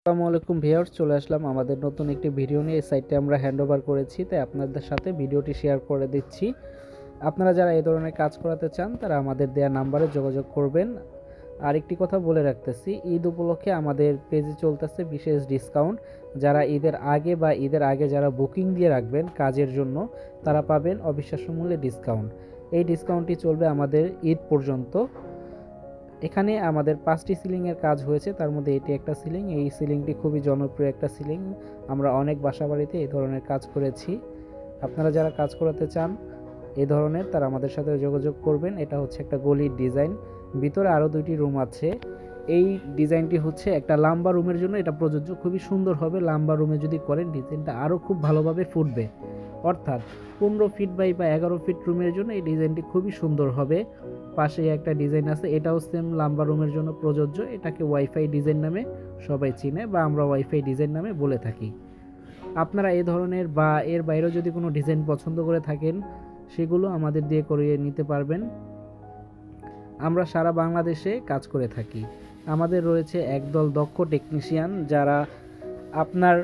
আসসালামু আলাইকুম ভিউয়ার্স, চলে আসলাম আমাদের নতুন একটি ভিডিও নিয়ে। এই সাইটটি আমরা হ্যান্ডওভার করেছি, তাই আপনাদের সাথে ভিডিওটি শেয়ার করে দিচ্ছি। আপনারা যারা এই ধরনের কাজ করাতে চান তারা আমাদের দেওয়া নাম্বারে যোগাযোগ করবেন। আর একটি কথা বলে রাখতেছি, ঈদ উপলক্ষে আমাদের পেজে চলতেছে বিশেষ ডিসকাউন্ট। যারা ঈদের আগে বা ঈদের আগে যারা বুকিং দিয়ে রাখবেন কাজের জন্য, তারা পাবেন অবিশ্বাস্য মূল্যে ডিসকাউন্ট। এই ডিসকাউন্টটি চলবে আমাদের ঈদ পর্যন্ত। এখানে আমাদের 5টি সিলিংয়ের কাজ হয়েছে, তার মধ্যে এটি একটা সিলিং। এই সিলিংটি খুবই জনপ্রিয় একটা সিলিং। আমরা অনেক বাসাবাড়িতে এই ধরনের কাজ করেছি। আপনারা যারা কাজ করাতে চান এই ধরনের, তারা আমাদের সাথে যোগাযোগ করবেন। এটা হচ্ছে একটা গলির ডিজাইন, ভিতরে আরও 2টি রুম আছে। এই ডিজাইনটি হচ্ছে একটা লাম্বা রুমের জন্য এটা প্রযোজ্য, খুবই সুন্দর হবে। লাম্বা রুমে যদি করেন ডিজাইনটা আরও খুব ভালোভাবে ফুটবে। অর্থাৎ 15 ফিট বা 11 ফিট রুমের জন্য এই ডিজাইনটি খুবই সুন্দর হবে। পাশে একটা ডিজাইন আছে, এটাও সেম লাম্বা রুমের জন্য প্রযোজ্য। এটাকে ওয়াইফাই ডিজাইন নামে সবাই চিনে, বা আমরা ওয়াইফাই ডিজাইন নামে বলে থাকি। আপনারা এই ধরনের বা এর বাইরেও যদি কোনো ডিজাইন পছন্দ করে থাকেন, সেগুলো আমাদের দিয়ে করিয়ে নিতে পারবেন। আমরা সারা বাংলাদেশে কাজ করে থাকি। আমাদের রয়েছে একদল দক্ষ টেকনিশিয়ান, যারা আপনার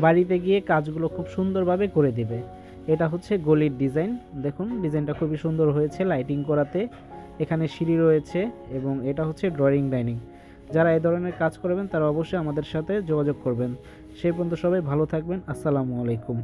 বাড়িতে গিয়ে কাজগুলো খুব সুন্দরভাবে করে দিবে। এটা হচ্ছে গলির ডিজাইন, দেখুন ডিজাইনটা খুবই সুন্দর হয়েছে লাইটিং করাতে। এখানে সিঁড়ি রয়েছে এবং এটা হচ্ছে ড্রয়িং ডাইনিং। যারা এই ধরনের কাজ করবেন তারা অবশ্যই আমাদের সাথে যোগাযোগ করবেন। সেই পর্যন্ত সবাই ভালো থাকবেন। আসসালামু আলাইকুম।